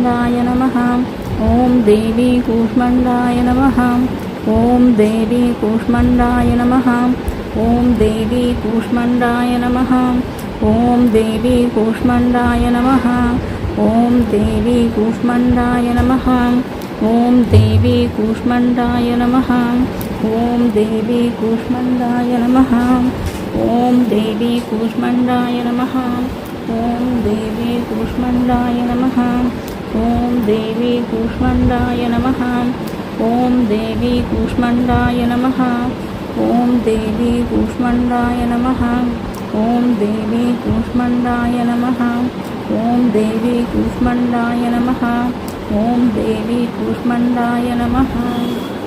कूष्माण्डाय नमः। ॐ देवी कूष्माण्डाय नमः। ॐ देवी कूष्माण्डाय नमः। ॐ देवी कूष्माण्डाय नमः। ॐ देवी कूष्माण्डाय नमः। ॐ देवी कूष्माण्डाय नमः। ॐ देवी कूष्माण्डाय नमः। ॐ देवी कूष्माण्डाय नमः। ॐ देवी कूष्माण्डाय नमः। ॐ देवी कूष्माण्डाय नमः। ॐ देवी कूष्माण्डाय नमः। ॐ देवी कूष्माण्डाय नमः। ॐ देवी कूष्माण्डाय नमः। ॐ देवी कूष्माण्डाय नमः। ॐ देवी कूष्माण्डाय नमः। ॐ देवी कूष्माण्डाय नमः।